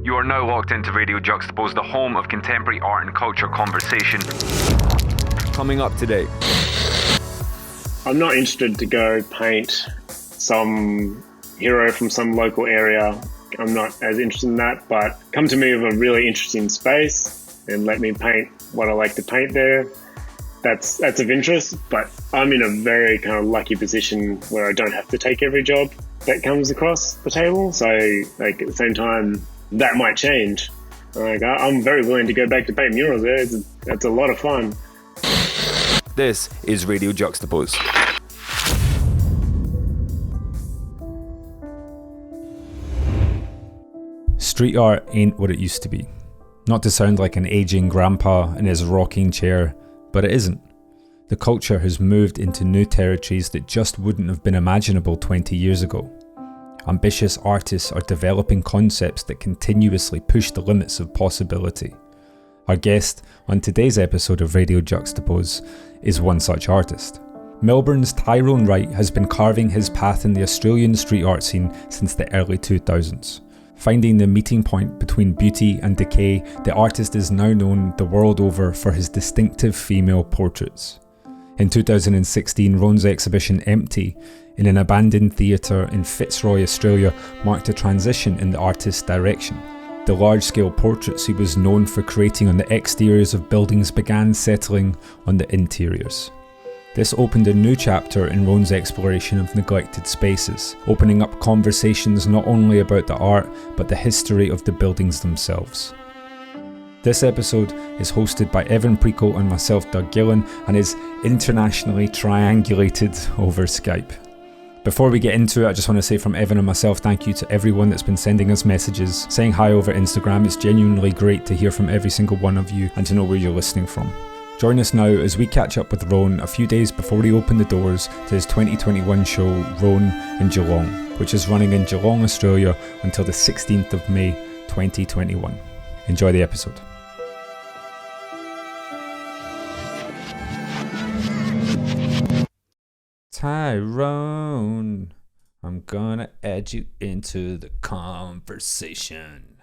You are now locked into Radio Juxtapoz, the home of contemporary art and culture conversation. Coming up today. I'm not interested to go paint some hero from some local area. I'm not as interested in that, but come to me with a really interesting space and let me paint what I like to paint there. That's of interest, but I'm in a very kind of lucky position where I don't have to take every job that comes across the table. So like at the same time, that might change. Like I'm very willing to go back to paint murals there. It's a lot of fun. This is Radio Juxtapoz. Street art ain't what it used to be. Not to sound like an aging grandpa in his rocking chair, but it isn't. The culture has moved into new territories that just wouldn't have been imaginable 20 years ago. Ambitious artists are developing concepts that continuously push the limits of possibility. Our guest on today's episode of Radio Juxtapoz is one such artist. Melbourne's Tyrone Wright has been carving his path in the Australian street art scene since the early 2000s. Finding the meeting point between beauty and decay, the artist is now known the world over for his distinctive female portraits. In 2016, RONE's exhibition Empty, in an abandoned theatre in Fitzroy, Australia, marked a transition in the artist's direction. The large-scale portraits he was known for creating on the exteriors of buildings began settling on the interiors. This opened a new chapter in RONE's exploration of neglected spaces, opening up conversations not only about the art, but the history of the buildings themselves. This episode is hosted by Evan Preco and myself, Doug Gillen, and is internationally triangulated over Skype. Before we get into it, I just want to say from Evan and myself, thank you to everyone that's been sending us messages, saying hi over Instagram. It's genuinely great to hear from every single one of you and to know where you're listening from. Join us now as we catch up with RONE a few days before he opened the doors to his 2021 show RONE in Geelong, which is running in Geelong, Australia until the 16th of May 2021. Enjoy the episode. Tyrone, I'm gonna add you into the conversation.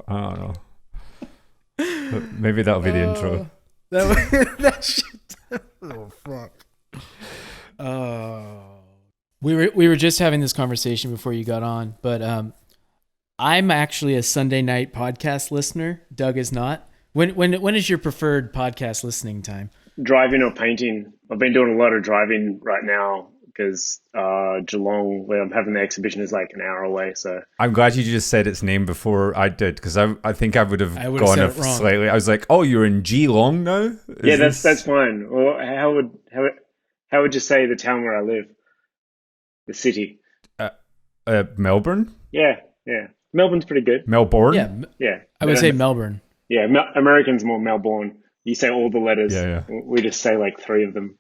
I don't know. Maybe that'll be the intro. That shit. Oh fuck. We were just having this conversation before you got on, but I'm actually a Sunday night podcast listener. Doug is not. When is your preferred podcast listening time? Driving or painting. I've been doing a lot of driving right now because Geelong, where I'm having the exhibition, is like an hour away. So I'm glad you just said its name before I did, because I think I would have gone said it wrong. Slightly. I was like, oh, you're in Geelong now? That's fine. Well, how would you say the town where I live? The city. Melbourne? Yeah. Melbourne's pretty good. Melbourne? Yeah. I would say Melbourne. Yeah, Americans more Melbourne. You say all the letters. Yeah. We just say like three of them.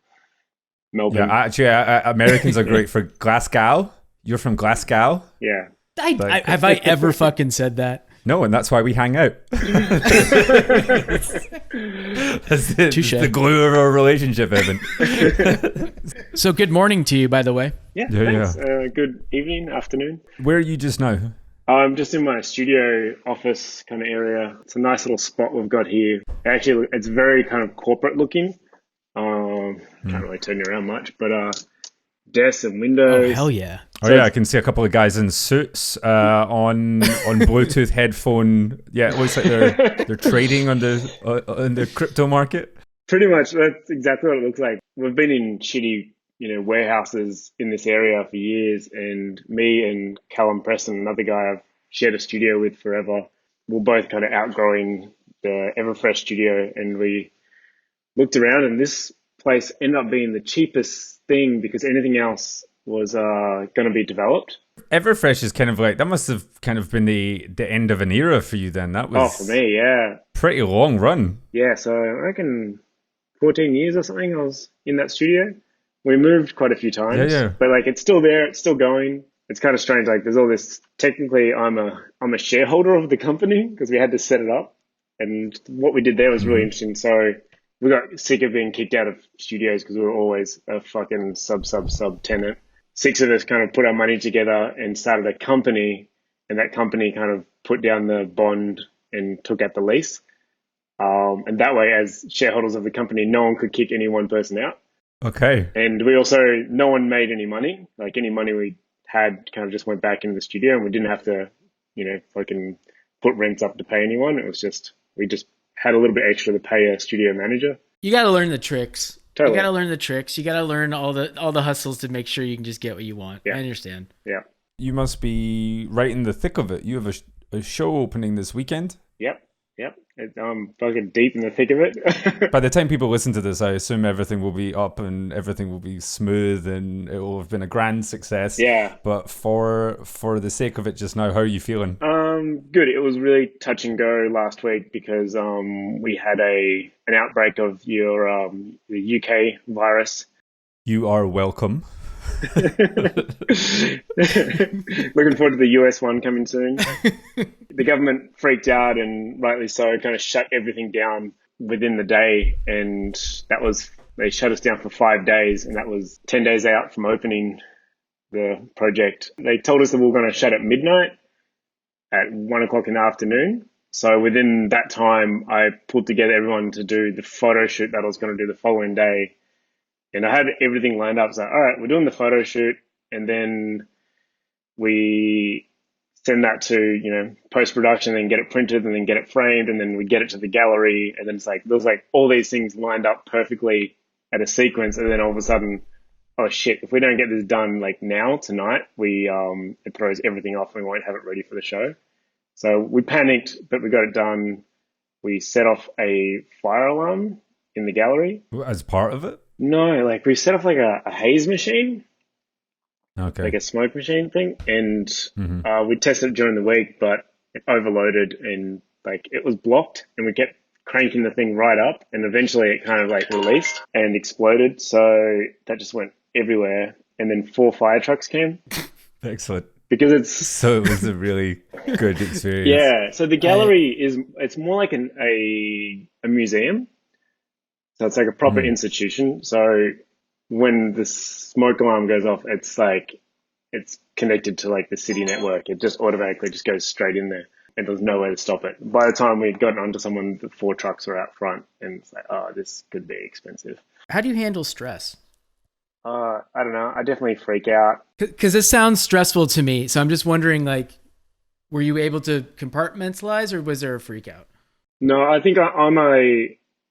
Melbourne. Yeah, actually, Americans are great for Glasgow. You're from Glasgow? Yeah. Have I ever fucking said that? No, and that's why we hang out. That's the glue of our relationship, Evan. So good morning to you, by the way. Yeah, thanks. Good evening, afternoon. Where are you just now? I'm just in my studio office kind of area. It's a nice little spot we've got here. Actually, it's very kind of corporate looking. Can't really turn you around much, but desks and windows. Oh, hell yeah. So I can see a couple of guys in suits on Bluetooth headphone. Yeah, it looks like they're trading on the crypto market. Pretty much, that's exactly what it looks like. We've been in shitty, warehouses in this area for years, and me and Callum Preston, another guy I've shared a studio with forever, we're both kind of outgrowing the Everfresh studio, and we looked around, and this place ended up being the cheapest thing because anything else was going to be developed. Everfresh is kind of like, that must have kind of been the end of an era for you then. That was for me, yeah. Pretty long run. Yeah, so I reckon 14 years or something I was in that studio. We moved quite a few times, but like it's still there, it's still going. It's kind of strange, like there's all this, technically I'm a shareholder of the company because we had to set it up, and what we did there was really interesting. So we got sick of being kicked out of studios because we were always a fucking sub tenant. six of us kind of put our money together and started a company, and that company kind of put down the bond and took out the lease. And that way, as shareholders of the company, no one could kick any one person out. Okay. And we also, no one made any money. Like any money we had kind of just went back into the studio, and we didn't have to, fucking put rents up to pay anyone. It was just, we just had a little bit extra to pay a studio manager. You got to learn the tricks. Totally. You got to learn the tricks. You got to learn all the hustles to make sure you can just get what you want. Yeah. I understand. Yeah. You must be right in the thick of it. You have a show opening this weekend. Yep. I'm fucking deep in the thick of it. By the time people listen to this, I assume everything will be up and everything will be smooth and it will have been a grand success. Yeah. But for the sake of it just now, how are you feeling? Good. It was really touch and go last week because we had an outbreak of the UK virus. You are welcome. Looking forward to the US one coming soon. The government freaked out, and rightly so, kind of shut everything down within the day, and they shut us down for 5 days, and that was 10 days out from opening the project. They told us that we were going to shut at midnight at 1:00 in the afternoon. So within that time, I pulled together everyone to do the photo shoot that I was going to do the following day. And I had everything lined up. So, all right, we're doing the photo shoot, and then we send that to, post-production and get it printed and then get it framed, and then we get it to the gallery. And then it's like, there's like all these things lined up perfectly at a sequence. And then all of a sudden, oh shit, if we don't get this done like now, tonight, it throws everything off and we won't have it ready for the show. So we panicked, but we got it done. We set off a fire alarm in the gallery. As part of it? No, like we set off like a haze machine, Okay. like a smoke machine thing, and we tested it during the week, but it overloaded and like it was blocked, and we kept cranking the thing right up, and eventually it kind of like released and exploded. So that just went everywhere, and then 4 fire trucks came. Excellent. Because so it was a really good experience. Yeah. So the gallery it's more like a museum. So it's like a proper institution. So when the smoke alarm goes off, it's like it's connected to like the city network. It just automatically just goes straight in there, and there's no way to stop it. By the time we'd gotten onto someone, the 4 trucks were out front, and it's like, oh, this could be expensive. How do you handle stress? I don't know. I definitely freak out. Because it sounds stressful to me. So I'm just wondering, like, were you able to compartmentalize, or was there a freak out? No, I think I'm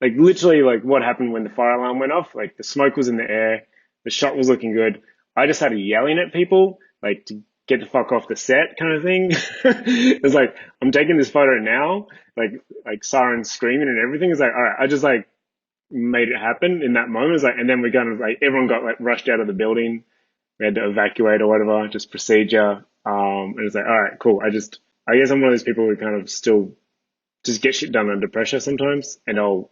like literally like what happened when the fire alarm went off. Like the smoke was in the air, the shot was looking good. I just started yelling at people like to get the fuck off the set, kind of thing. It's like, I'm taking this photo now, like sirens screaming and everything. It's like, all right, I just like made it happen in that moment. It's like, and then we kind of like everyone got like rushed out of the building. We had to evacuate or whatever, just procedure. And it's like, all right, cool. I guess I'm one of those people who kind of still just get shit done under pressure sometimes, and I'll,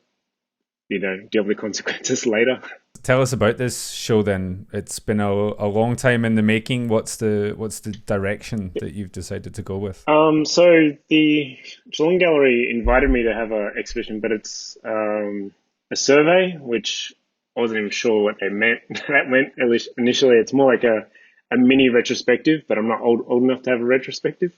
deal with the consequences later. Tell us about this show then. It's been a long time in the making. What's the direction that you've decided to go with? So the Geelong Gallery invited me to have an exhibition, but it's a survey, which I wasn't even sure what they meant. That meant at least initially it's more like a mini retrospective, but I'm not old enough to have a retrospective.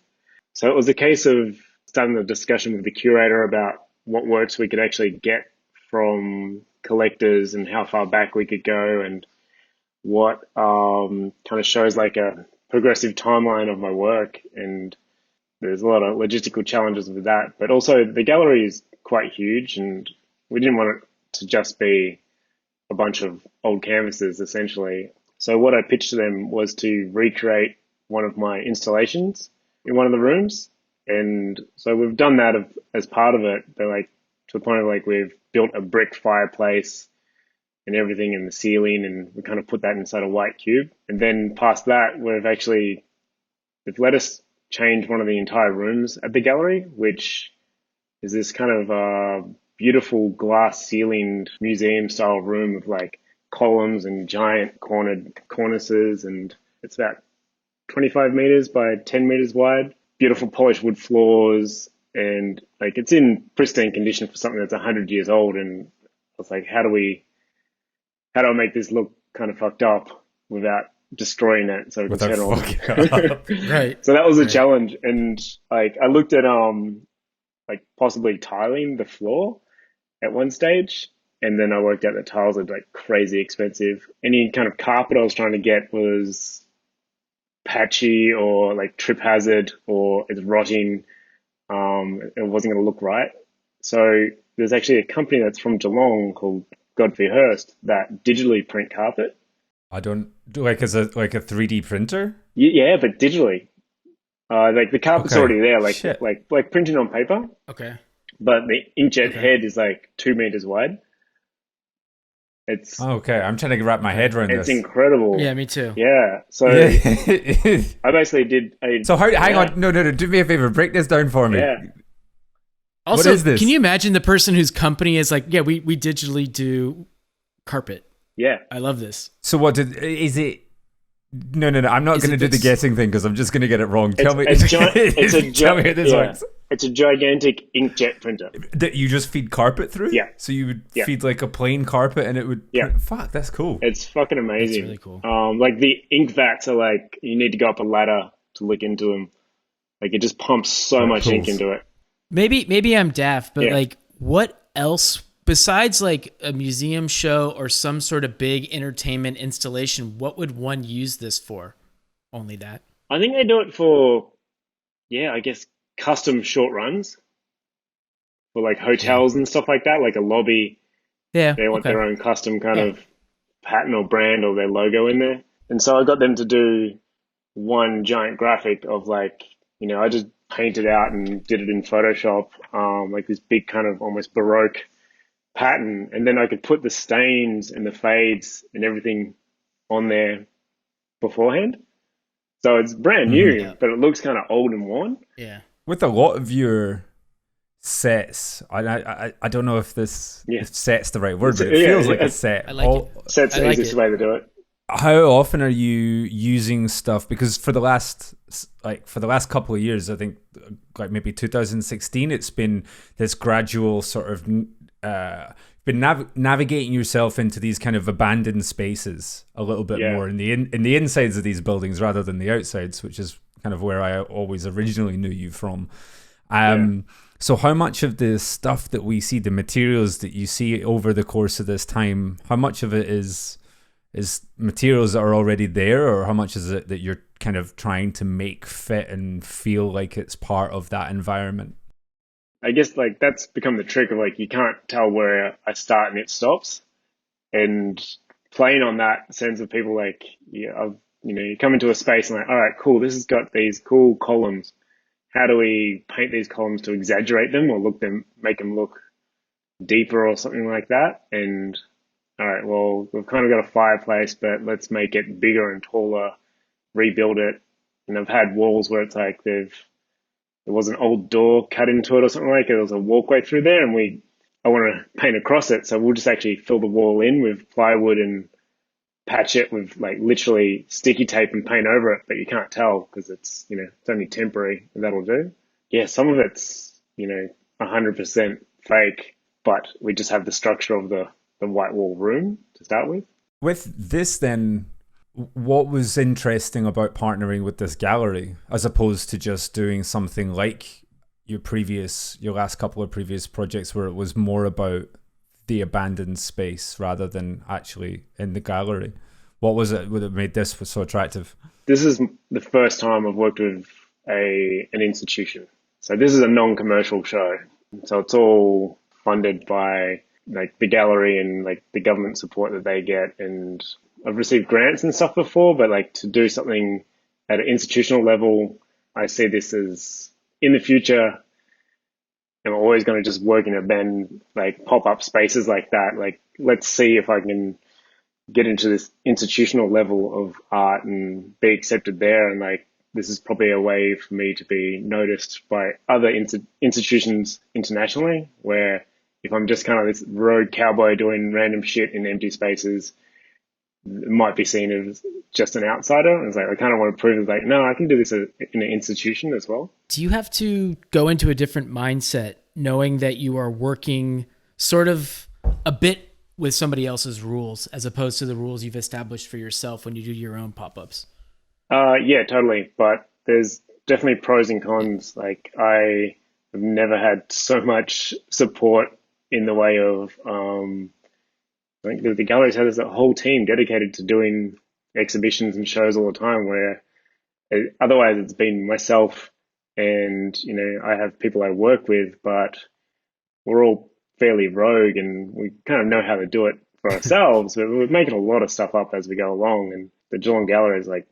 So it was a case of starting the discussion with the curator about what works we could actually get from collectors and how far back we could go, and what kind of shows like a progressive timeline of my work. And there's a lot of logistical challenges with that, but also the gallery is quite huge, and we didn't want it to just be a bunch of old canvases essentially. So what I pitched to them was to recreate one of my installations in one of the rooms. And so we've done that as part of it. They're like, to the point of like we've built a brick fireplace and everything in the ceiling, and we kind of put that inside a white cube. And then past that, they've let us change one of the entire rooms at the gallery, which is this kind of beautiful glass ceilinged museum style room with like columns and giant cornered cornices, and it's about 25 meters by 10 meters wide. Beautiful polished wood floors, and like it's in pristine condition for something that's 100 years old. And I was like, how do I make this look kind of fucked up without destroying it so we could Without turn fucking on. up. Right. So that was a Right. challenge, and like I looked at like possibly tiling the floor at one stage, and then I worked out that tiles are like crazy expensive. Any kind of carpet I was trying to get was patchy or like trip hazard or it's rotting. It wasn't going to look right. So there's actually a company that's from Geelong called Godfrey Hirst that digitally print carpet. I don't do like as a 3D printer. Yeah, but digitally. Like the carpet's Okay. already there, like Shit. like printing on paper, Okay. but the inkjet Okay. head is like 2 meters wide. It's Okay, I'm trying to wrap my head around it's this. incredible. Yeah, me too. Yeah. So Yeah. I basically did So hang yeah. on, no, do me a favor, break this down for me. Yeah. Also, is this? can you imagine the person whose company is like, yeah, we digitally do carpet. Yeah. I love this. So is it? No, I'm not Is going to it do the this- guessing thing because I'm just going to get it wrong. Tell me, it's tell me how this works. It's a gigantic inkjet printer. That you just feed carpet through? Yeah. So you would Yeah. feed like a plain carpet and it would. Yeah. Fuck, that's cool. It's fucking amazing. really cool. Like the ink vats are like you need to go up a ladder to look into them. Like it just pumps so much ink pulls. into it. Maybe I'm daft, but Yeah. like, what else besides like a museum show or some sort of big entertainment installation? What would one use this for? Only that. I think they do it for, yeah, I guess custom short runs for like hotels and stuff like that, like a lobby. Yeah. They want okay. their own custom kind Yeah. of pattern or brand or their logo in there. And so I got them to do one giant graphic of like, I just painted out and did it in Photoshop, like this big kind of almost Baroque pattern. And then I could put the stains and the fades and everything on there beforehand. So it's brand new, Yeah. but it looks kind of old and worn. Yeah. With a lot of your sets, I don't know if this Yeah. if set's the right word, but it Yeah, feels like yeah. a set. I like it. So it's I the like easiest it. way to do it. How often are you using stuff? Because for the last couple of years, I think like maybe 2016, it's been this gradual sort of navigating yourself into these kind of abandoned spaces a little bit Yeah. more in the insides of these buildings rather than the outsides, which is kind of where I always originally knew you from. So how much of the stuff that we see, the materials that you see over the course of this time, how much of it is materials that are already there, or how much is it that you're kind of trying to make fit and feel like it's part of that environment? I guess like that's become the trick of like you can't tell where I start and it stops, and playing on that sense of people like you come into a space and like, all right, cool, this has got these cool columns. How do we paint these columns to exaggerate them or make them look deeper or something like that? And all right, well, we've kind of got a fireplace, but let's make it bigger and taller, rebuild it. And I've had walls where it's like there was an old door cut into it or something like it. There was a walkway through there, and I want to paint across it. So we'll just actually fill the wall in with plywood and patch it with like literally sticky tape and paint over it, but you can't tell because it's only temporary, and that'll do. Yeah, some of it's 100% fake, but we just have the structure of the white wall room to start with. With this then, what was interesting about partnering with this gallery as opposed to just doing something like your last couple of previous projects where it was more about the abandoned space rather than actually in the gallery? What was it that made this so attractive? This is the first time I've worked with an institution. So this is a non-commercial show. So it's all funded by like the gallery and like the government support that they get. And I've received grants and stuff before, but like to do something at an institutional level, I see this as in the future, I'm always going to just work in abandoned like pop-up spaces like that. Like, let's see if I can get into this institutional level of art and be accepted there. And like, this is probably a way for me to be noticed by other institutions internationally, where if I'm just kind of this rogue cowboy doing random shit in empty spaces, it might be seen as just an outsider. And it's like, I kind of want to prove like, no, I can do this in an institution as well. Do you have to go into a different mindset knowing that you are working sort of a bit with somebody else's rules as opposed to the rules you've established for yourself when you do your own pop-ups? Yeah, totally. But there's definitely pros and cons. Like I have never had so much support in the way of, I think the galleries has a whole team dedicated to doing exhibitions and shows all the time where otherwise it's been myself and, I have people I work with, but we're all fairly rogue and we kind of know how to do it for ourselves, but we're making a lot of stuff up as we go along. And the Geelong Gallery is like,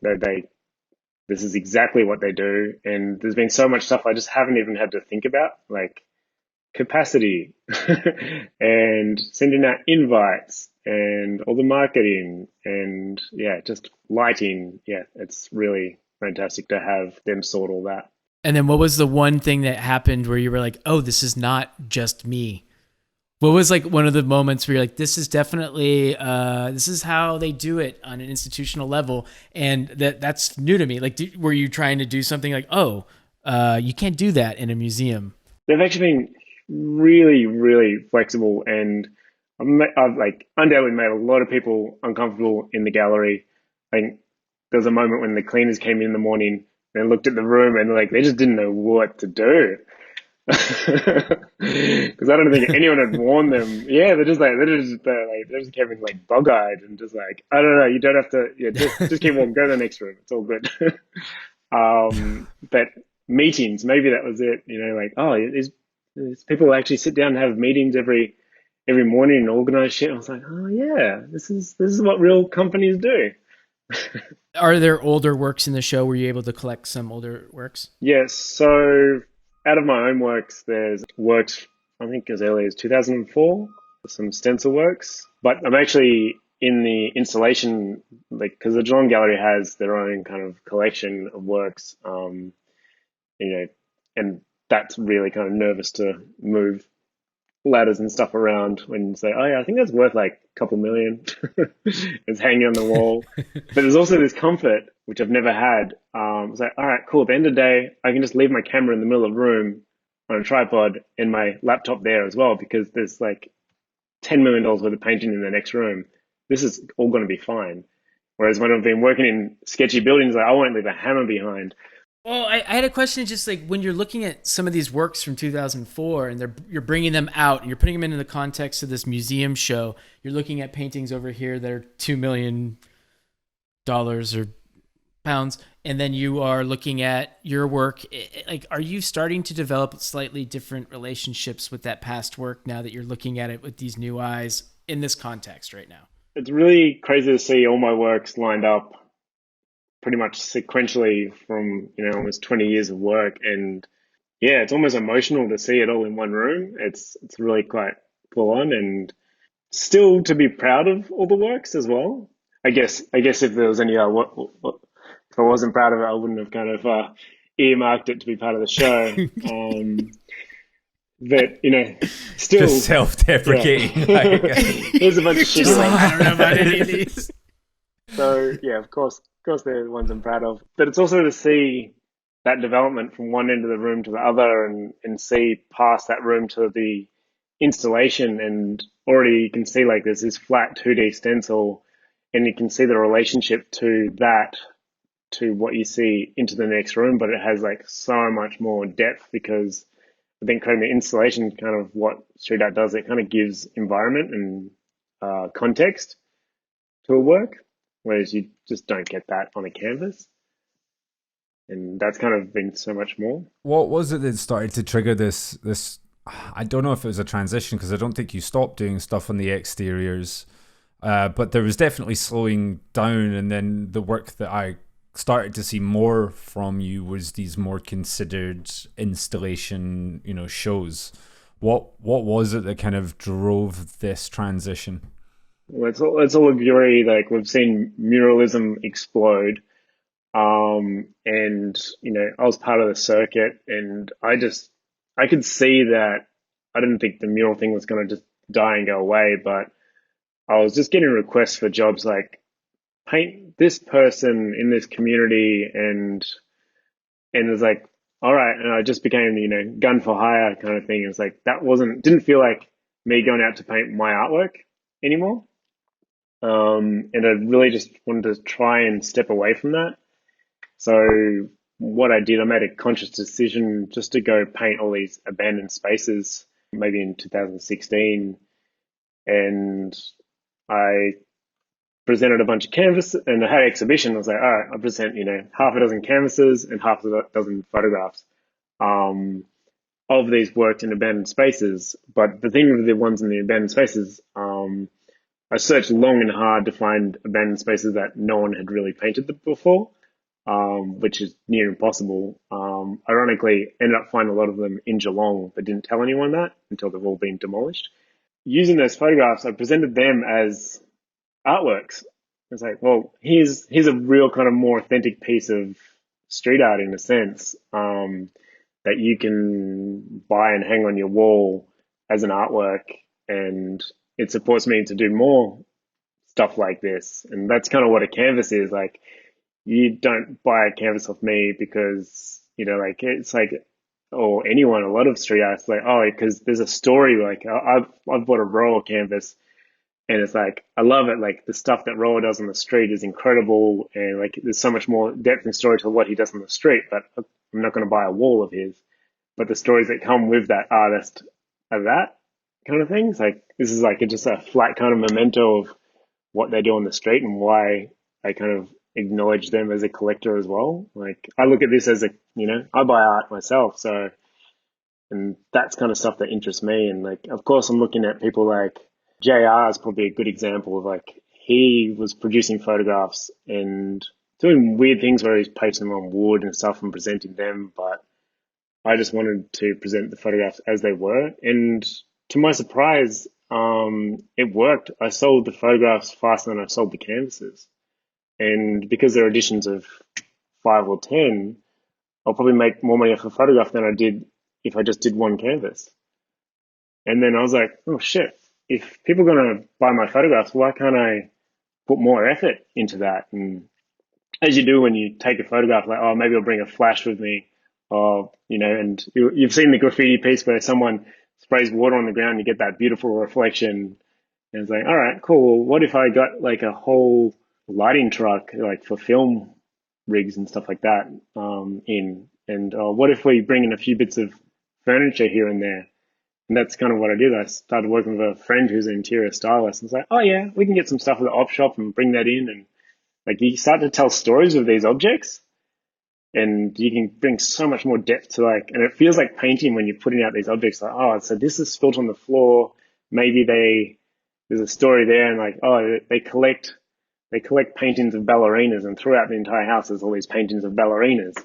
this is exactly what they do. And there's been so much stuff I just haven't even had to think about, like capacity and sending out invites and all the marketing and just lighting. Yeah, it's really fantastic to have them sort all that. And then what was the one thing that happened where you were like, oh, this is not just me? What was like one of the moments where you're like, this is definitely, this is how they do it on an institutional level. And that's new to me. Like, were you trying to do something like, oh, you can't do that in a museum? They've actually been really, really flexible, and I've like undoubtedly made a lot of people uncomfortable in the gallery. I think there was a moment when the cleaners came in the morning and looked at the room and like they just didn't know what to do. Because I don't think anyone had warned them. Yeah, they just came in like bug-eyed and just like, I don't know, you don't have to. Yeah, just keep walking. Go to the next room. It's all good. But meetings, maybe that was it. Like, oh, these people actually sit down and have meetings every morning and organize shit. I was like, oh yeah, this is what real companies do. Are there older works in the show? Were you able to collect some older works? Yes. So out of my own works, there's works, I think as early as 2004, some stencil works. But I'm actually in the installation, like, because the Geelong Gallery has their own kind of collection of works, and that's really kind of nervous to move ladders and stuff around when you say, oh yeah, I think that's worth like a couple million. It's hanging on the wall. But there's also this comfort, which I've never had. It's like, all right, cool. At the end of the day, I can just leave my camera in the middle of the room on a tripod and my laptop there as well, because there's like $10 million worth of painting in the next room. This is all going to be fine. Whereas when I've been working in sketchy buildings, like I won't leave a hammer behind. Well, I had a question, just like when you're looking at some of these works from 2004 and you're bringing them out and you're putting them into the context of this museum show, you're looking at paintings over here that are $2 million or pounds, and then you are looking at your work. Like, are you starting to develop slightly different relationships with that past work now that you're looking at it with these new eyes in this context right now? It's really crazy to see all my works lined up pretty much sequentially from, almost 20 years of work. And yeah, it's almost emotional to see it all in one room. It's really quite full on, and still to be proud of all the works as well. I guess if there was any, if I wasn't proud of it, I wouldn't have kind of earmarked it to be part of the show. But still just self-deprecating. Yeah. Here's a bunch of shit. I don't know about any of these. So yeah, of course they're the ones I'm proud of. But it's also to see that development from one end of the room to the other, and see past that room to the installation, and already you can see like there's this flat 2D stencil, and you can see the relationship to what you see into the next room, but it has like so much more depth, because I think creating the installation, kind of what street art does, it kind of gives environment and context to a work, whereas you just don't get that on a canvas. And that's kind of been so much more. What was it that started to trigger this? I don't know if it was a transition, because I don't think you stopped doing stuff on the exteriors, but there was definitely slowing down. And then the work that I started to see more from you was these more considered installation, shows. What was it that kind of drove this transition? Well, let's all agree, like we've seen muralism explode, and I was part of the circuit, and I could see that. I didn't think the mural thing was going to just die and go away, but I was just getting requests for jobs like paint this person in this community, and it was like, all right, and I just became gun for hire kind of thing. It was like didn't feel like me going out to paint my artwork. anymore. And I really just wanted to try and step away from that. So what I did, I made a conscious decision just to go paint all these abandoned spaces, maybe in 2016. And I presented a bunch of canvas and I had an exhibition. I was like, all right, I'll present, half a dozen canvases and half a dozen photographs of these worked in abandoned spaces. But the thing with the ones in the abandoned spaces, I searched long and hard to find abandoned spaces that no one had really painted before, which is near impossible. Ironically, ended up finding a lot of them in Geelong, but didn't tell anyone that until they've all been demolished. Using those photographs, I presented them as artworks. It's like, well, here's a real kind of more authentic piece of street art in a sense, that you can buy and hang on your wall as an artwork, and it supports me to do more stuff like this. And that's kind of what a canvas is. Like, you don't buy a canvas off me because, it's like, or anyone, a lot of street artists, like, oh, because there's a story. Like, I've bought a roller canvas and it's like, I love it. Like, the stuff that Roller does on the street is incredible. And like, there's so much more depth and story to what he does on the street, but I'm not going to buy a wall of his. But the stories that come with that artist are that kind of things. Like, this is like just a flat kind of memento of what they do on the street and why I kind of acknowledge them as a collector as well. Like, I look at this as I buy art myself. So, and that's kind of stuff that interests me. And like, of course, I'm looking at people like JR is probably a good example of like, he was producing photographs and doing weird things where he's pasting them on wood and stuff and presenting them. But I just wanted to present the photographs as they were. And to my surprise, it worked. I sold the photographs faster than I sold the canvases. And because they're editions of 5 or 10, I'll probably make more money off a photograph than I did if I just did one canvas. And then I was like, oh shit, if people are going to buy my photographs, why can't I put more effort into that? And as you do when you take a photograph, like, oh, maybe I'll bring a flash with me. Or, and you've seen the graffiti piece where someone sprays water on the ground, you get that beautiful reflection. And it's like, all right, cool. Well, what if I got like a whole lighting truck, like for film rigs and stuff like that, in? And what if we bring in a few bits of furniture here and there? And that's kind of what I did. I started working with a friend who's an interior stylist. And it's like, oh yeah, we can get some stuff at the op shop and bring that in. And like, you start to tell stories with these objects. And you can bring so much more depth to like, and it feels like painting when you're putting out these objects. Like, oh, so this is spilt on the floor. Maybe there's a story there, and like, oh, they collect paintings of ballerinas, and throughout the entire house there's all these paintings of ballerinas.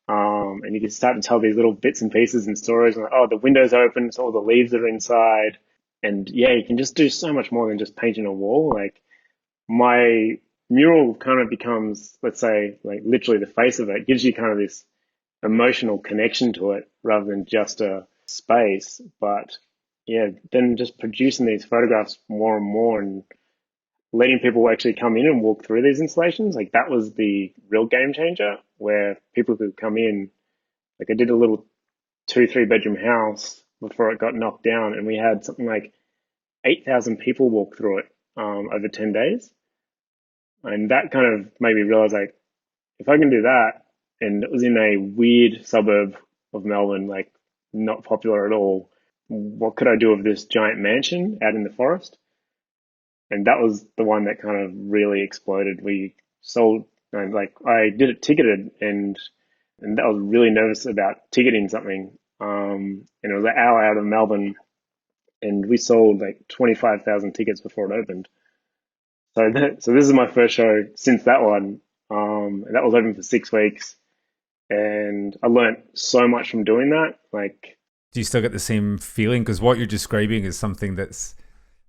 And you can start to tell these little bits and pieces and stories. And like, oh, the window's open, so all the leaves are inside. And yeah, you can just do so much more than just painting a wall. Like, my mural kind of becomes, let's say, like literally the face of it. It gives you kind of this emotional connection to it rather than just a space. But yeah, then just producing these photographs more and more and letting people actually come in and walk through these installations, like that was the real game changer, where people could come in. Like, I did a little 2-3 bedroom house before it got knocked down, and we had something like 8,000 people walk through it over 10 days. And that kind of made me realize, like, if I can do that, and it was in a weird suburb of Melbourne, like not popular at all, what could I do with this giant mansion out in the forest? And that was the one that kind of really exploded. We sold, and like, I did it ticketed, and I was really nervous about ticketing something. And it was an hour out of Melbourne, and we sold like 25,000 tickets before it opened. So this is my first show since that one. And that was open for 6 weeks, and I learned so much from doing that. Like, do you still get the same feeling? Because what you're describing is something that's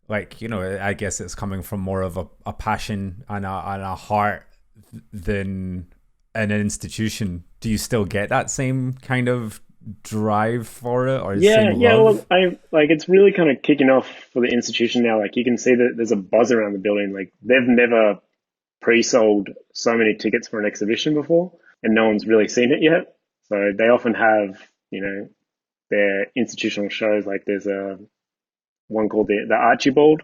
like, I guess it's coming from more of a passion and a heart than an institution. Do you still get that same kind of drive for it, or yeah, same well, love? I like, it's really kind of kicking off for the institution now. Like, you can see that there's a buzz around the building. Like, they've never pre-sold so many tickets for an exhibition before, and no one's really seen it yet. So they often have, their institutional shows. Like, there's one called the Archibald,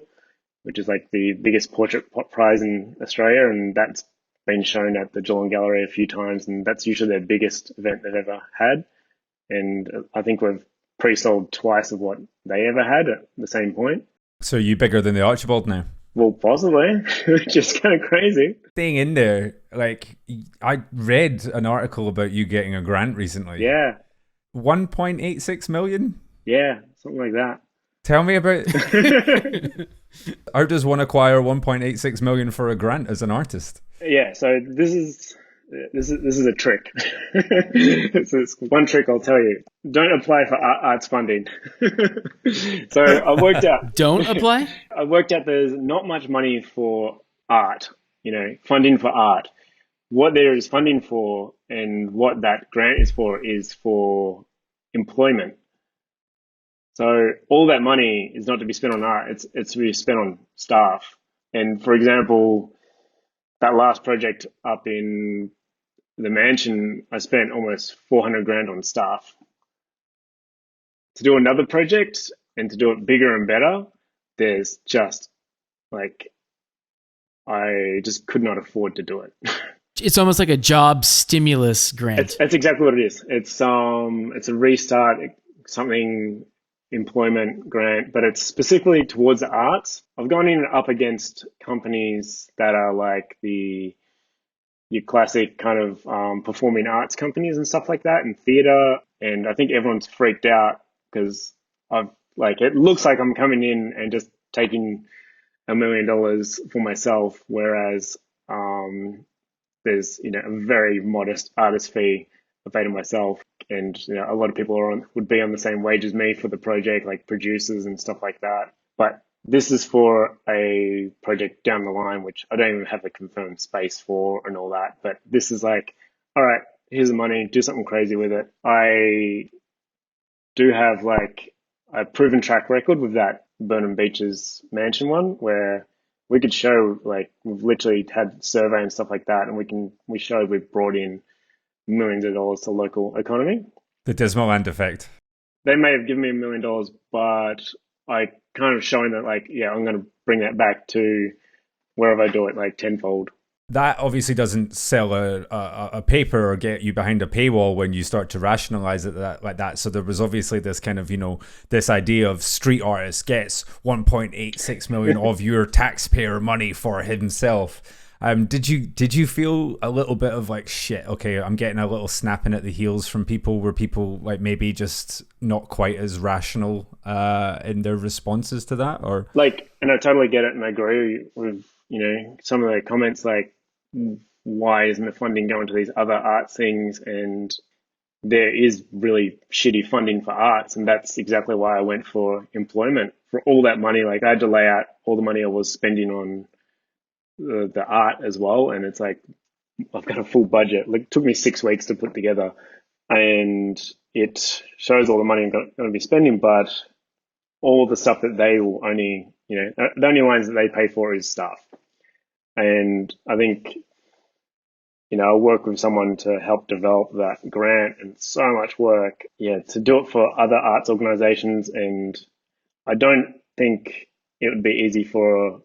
which is like the biggest portrait prize in Australia, and that's been shown at the Geelong Gallery a few times, and that's usually their biggest event they've ever had. And I think we've pre-sold twice of what they ever had at the same point. So are you bigger than the Archibald now? Well, possibly, which is kind of crazy. Staying in there, like, I read an article about you getting a grant recently. Yeah. 1.86 million? Yeah, something like that. Tell me about how does one acquire 1.86 million for a grant as an artist? Yeah, so this is a trick. It's one trick I'll tell you. Don't apply for arts funding. So I worked out. Don't apply? I worked out there's not much money for art, funding for art. What there is funding for and what that grant is for employment. So all that money is not to be spent on art, it's to be spent on staff. And for example, that last project up in the mansion, I spent almost 400 grand on staff. To do another project and to do it bigger and better, there's just I just could not afford to do it. It's almost like a job stimulus grant. That's exactly what it is. It's a restart, employment grant, but it's specifically towards the arts. I've gone in up against companies that are like your classic kind of performing arts companies and stuff like that, and theatre. And I think everyone's freaked out because it looks like I'm coming in and just taking $1 million for myself, whereas there's a very modest artist fee I pay to myself, and a lot of people would be on the same wage as me for the project, like producers and stuff like that. But this is for a project down the line, which I don't even have a confirmed space for and all that. But this is like, all right, here's the money, do something crazy with it. I do have a proven track record with that Burnham Beaches mansion one, where we could show we've literally had survey and stuff like that, and we showed we've brought in millions of dollars to local economy. The Dismaland effect. They may have given me $1 million, but I kind of shown that I'm going to bring that back to wherever I do it tenfold. That obviously doesn't sell a paper or get you behind a paywall when you start to rationalize it like that. So there was obviously this kind of, this idea of street artist gets 1.86 million of your taxpayer money for himself. Did you feel a little bit of shit, okay, I'm getting a little snapping at the heels from people? Were people maybe just not quite as rational in their responses to that? Or and I totally get it and I agree with, some of the comments why isn't the funding going to these other art things? And there is really shitty funding for arts, and that's exactly why I went for employment. For all that money, I had to lay out all the money I was spending on the art as well, and it's I've got a full budget. It took me 6 weeks to put together, and it shows all the money I'm going to be spending, but all the stuff that they will only, the only lines that they pay for is staff. And I think, I'll work with someone to help develop that grant, and so much work, to do it for other arts organizations. And I don't think it would be easy for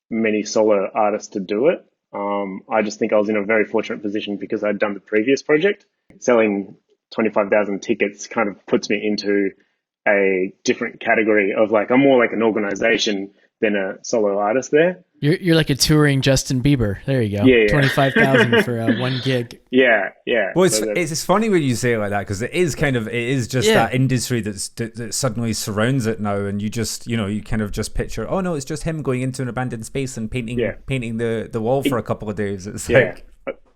many solo artists to do it. I just think I was in a very fortunate position because I'd done the previous project. Selling 25,000 tickets kind of puts me into a different category of I'm more like an organization than a solo artist there. You're like a touring Justin Bieber. There you go. Yeah. 25,000 for one gig. Yeah. Well, it's funny when you say it like that, because it is just that industry that suddenly surrounds it now, and you just you kind of just picture, oh no, it's just him going into an abandoned space and painting the wall for a couple of days. It's but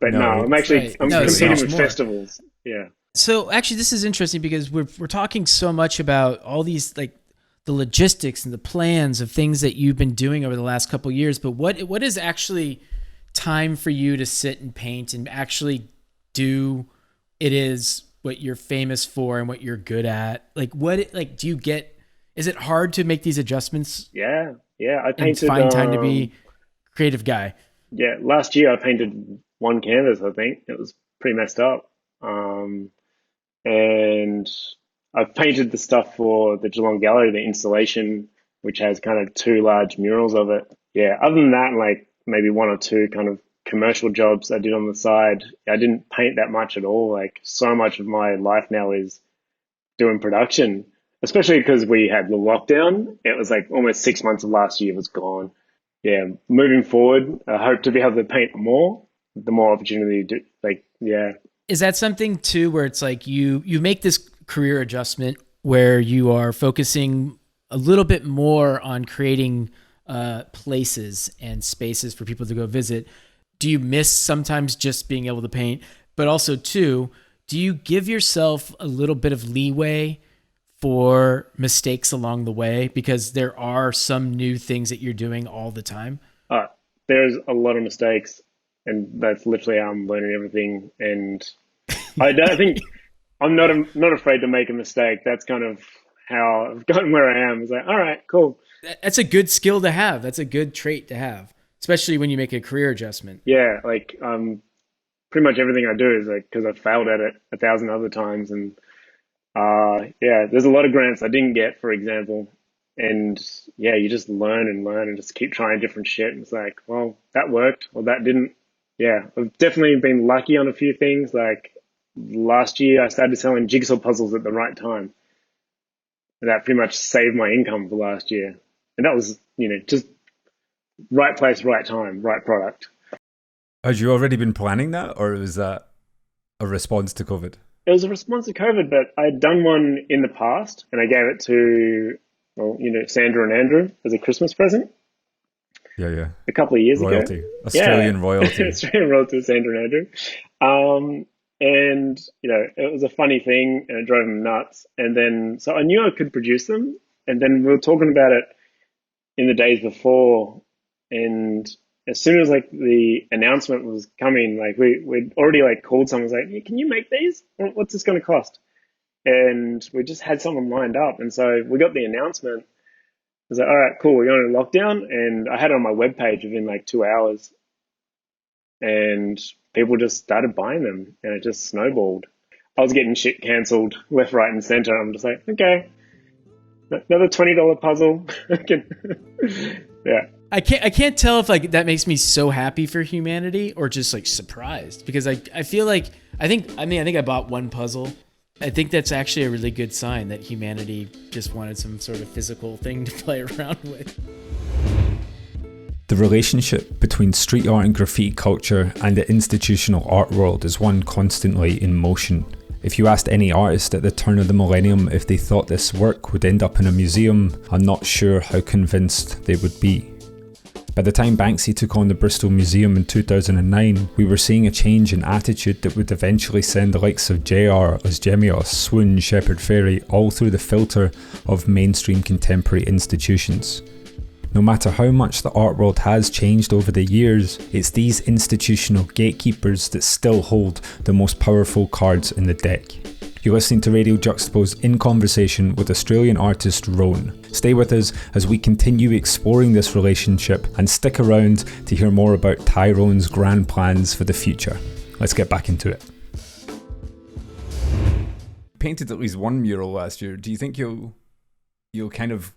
no, I'm competing with festivals. Yeah. So actually, this is interesting because we're talking so much about all these the logistics and the plans of things that you've been doing over the last couple of years. But what is actually time for you to sit and paint and actually do it is what you're famous for and what you're good at? Do you get? Is it hard to make these adjustments? Yeah. I painted. And find time to be a creative guy. Yeah, last year I painted one canvas. I think it was pretty messed up. And I've painted the stuff for the Geelong Gallery, the installation which has kind of two large murals of it. Yeah, other than that, like maybe one or two kind of commercial jobs I did on the side. I didn't paint that much at all. Like so much of my life now is doing production, especially because we had the lockdown. It was like almost 6 months of last year was gone. Yeah, moving forward, I hope to be able to paint more. The more opportunity, yeah. Is that something too, where it's like you make this career adjustment where you are focusing a little bit more on creating places and spaces for people to go visit? Do you miss sometimes just being able to paint? But also too, do you give yourself a little bit of leeway for mistakes along the way? Because there are some new things that you're doing all the time. There's a lot of mistakes, and that's literally how I'm learning everything. And I don't think I'm not afraid to make a mistake. That's kind of how I've gotten where I am. It's like, all right, cool. That's a good skill to have. That's a good trait to have, especially when you make a career adjustment. Yeah, like pretty much everything I do is like because I've failed at it 1,000 other times, and yeah, there's a lot of grants I didn't get, for example, and yeah, you just learn and just keep trying different shit. And it's like, well, that worked, or that didn't. Yeah, I've definitely been lucky on a few things. Like last year, I started selling jigsaw puzzles at the right time. That pretty much saved my income for last year, and that was just right place, right time, right product. Had you already been planning that, or was that a response to COVID? It was a response to COVID, but I had done one in the past, and I gave it to, Sandra and Andrew as a Christmas present. Yeah. A couple of years royalty. ago. Australian royalty. Australian royalty to Sandra and Andrew. And, it was a funny thing, and it drove them nuts. And then, so I knew I could produce them, and then we were talking about it in the days before, and as soon as like the announcement was coming, like we'd already like called someone, was like, hey, can you make these? What's this going to cost? And we just had someone lined up. And so we got the announcement. I was like, all right, cool. We're going to lockdown. And I had it on my webpage within like 2 hours, and people just started buying them, and it just snowballed. I was getting shit cancelled left, right, and center. I'm just like, okay, another $20 puzzle. Yeah. I can't tell if like that makes me so happy for humanity or just like surprised, because I feel like I think I bought one puzzle. I think that's actually a really good sign that humanity just wanted some sort of physical thing to play around with. The relationship between street art and graffiti culture and the institutional art world is one constantly in motion. If you asked any artist at the turn of the millennium if they thought this work would end up in a museum, I'm not sure how convinced they would be. By the time Banksy took on the Bristol Museum in 2009, we were seeing a change in attitude that would eventually send the likes of JR, Osgemios, Swoon, Shepard Fairey all through the filter of mainstream contemporary institutions. No matter how much the art world has changed over the years, it's these institutional gatekeepers that still hold the most powerful cards in the deck. You're listening to Radio Juxtapoz in conversation with Australian artist RONE. Stay with us as we continue exploring this relationship, and stick around to hear more about Tyrone's grand plans for the future. Let's get back into it. Painted at least one mural last year. Do you think you'll kind of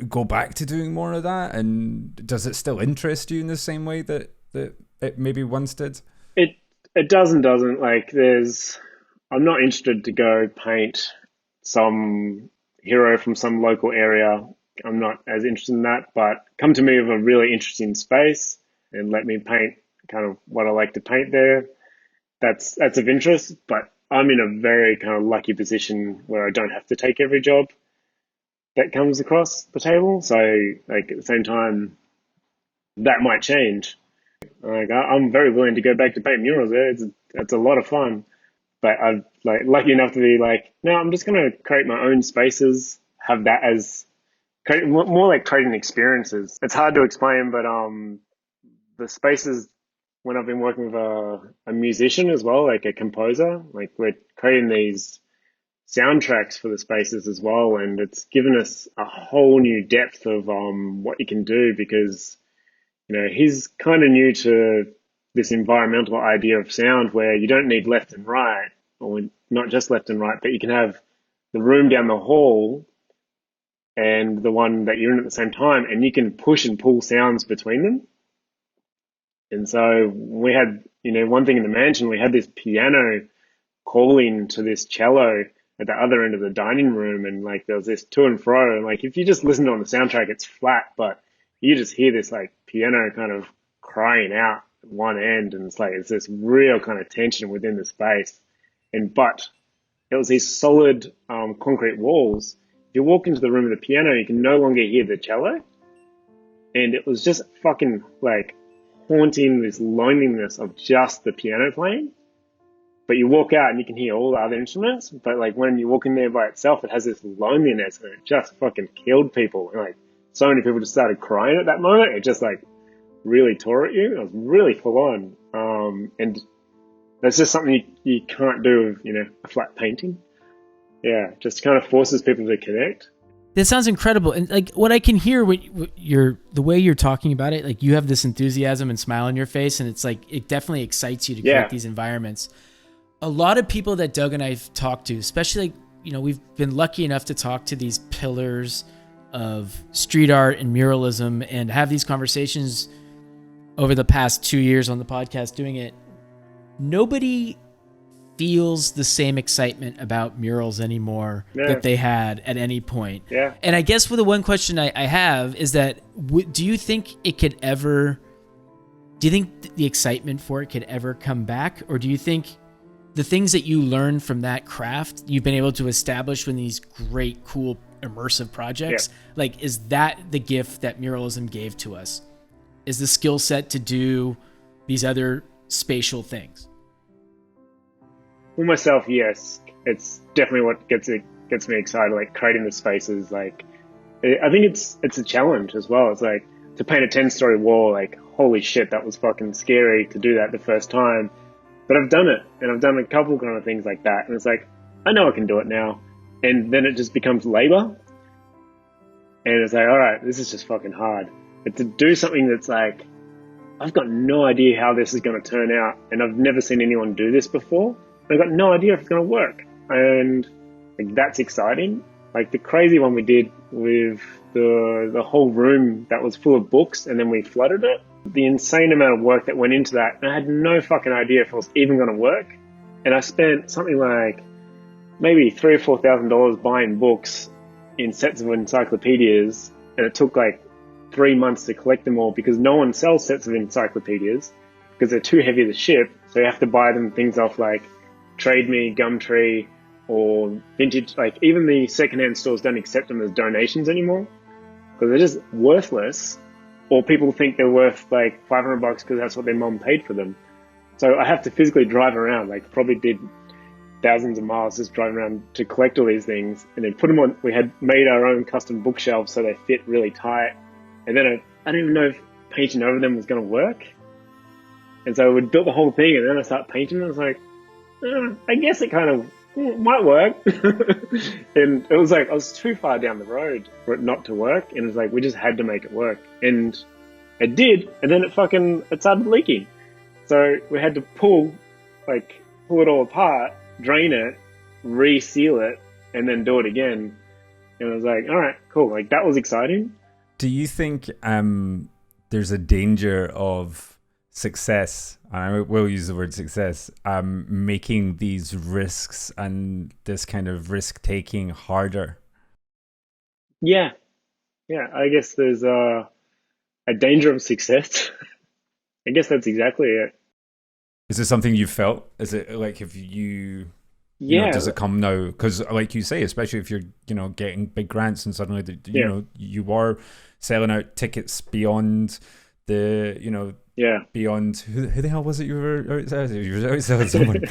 go back to doing more of that? And does it still interest you in the same way that it maybe once did? It does and doesn't. Like I'm not interested to go paint some hero from some local area. I'm not as interested in that, but come to me with a really interesting space and let me paint kind of what I like to paint there. That's of interest, but I'm in a very kind of lucky position where I don't have to take every job that comes across the table. So like at the same time, that might change. Like I'm very willing to go back to paint murals there. It's a lot of fun. But I'm like lucky enough to be like, no, I'm just going to create my own spaces, have that as more like creating experiences. It's hard to explain, but the spaces, when I've been working with a musician as well, like a composer, like we're creating these soundtracks for the spaces as well, and it's given us a whole new depth of what you can do, because he's kind of new to this environmental idea of sound where you don't need left and right, or not just left and right, but you can have the room down the hall and the one that you're in at the same time, and you can push and pull sounds between them. And so we had, one thing in the mansion, we had this piano calling to this cello at the other end of the dining room, and like there was this to and fro, and like if you just listen on the soundtrack, it's flat, but you just hear this like piano kind of crying out at one end, and it's this real kind of tension within the space. But it was these solid concrete walls. If you walk into the room of the piano, you can no longer hear the cello, and it was just fucking like haunting, this loneliness of just the piano playing. But you walk out and you can hear all the other instruments, but like when you walk in there by itself, it has this loneliness, and it just fucking killed people. And like so many people just started crying at that moment. It just like really tore at you. It was really full on. And that's just something you can't do with, a flat painting. Yeah, just kind of forces people to connect. That sounds incredible. And like what I can hear the way you're talking about it, like you have this enthusiasm and smile on your face, and it's like, it definitely excites you to create these environments. A lot of people that Doug and I've talked to, especially like, we've been lucky enough to talk to these pillars of street art and muralism and have these conversations over the past 2 years on the podcast doing it. Nobody feels the same excitement about murals anymore that they had at any point. Yeah. And I guess the one question I have is that, do you think the excitement for it could ever come back? Or do you think the things that you learned from that craft, you've been able to establish with these great, cool, immersive projects? Like, is that the gift that muralism gave to us? Is the skill set to do these other spatial things? For myself, yes. It's definitely what gets me excited, like creating the spaces. Like, I think it's a challenge as well. It's like to paint a 10-story wall, like, holy shit, that was fucking scary to do that the first time. But I've done it, and I've done a couple kind of things like that. And it's like, I know I can do it now. And then it just becomes labor. And it's like, all right, this is just fucking hard. But to do something that's like, I've got no idea how this is going to turn out. And I've never seen anyone do this before. I've got no idea if it's going to work. And like, that's exciting. Like the crazy one we did with the whole room that was full of books, and then we flooded it. The insane amount of work that went into that. And I had no fucking idea if it was even going to work. And I spent something like maybe $3,000 or $4,000 buying books in sets of encyclopedias. And it took like 3 months to collect them all, because no one sells sets of encyclopedias because they're too heavy to ship. So you have to buy them things off like Trade Me, Gumtree, or Vintage. Like even the secondhand stores don't accept them as donations anymore because they're just worthless. Or people think they're worth like $500 because that's what their mom paid for them. So I have to physically drive around, like probably did thousands of miles just driving around to collect all these things, and then put them on. We had made our own custom bookshelves so they fit really tight. And then I didn't even know if painting over them was going to work. And so we built the whole thing, and then I started painting, and I was like, I guess it kind of might work. And it was like I was too far down the road for it not to work, and it was like we just had to make it work, and it did. And then it started leaking, so we had to pull it all apart, drain it, reseal it, and then do it again. And I was like, all right, cool. Like that was exciting. Do you think there's a danger of success, and I will use the word success, making these risks and this kind of risk taking harder? Yeah, I guess there's a danger of success. I guess that's exactly it. Is it something you felt? Is it like if you does it come now? Because like you say, especially if you're getting big grants and suddenly you are selling out tickets beyond the beyond who the hell was it you were outselling someone,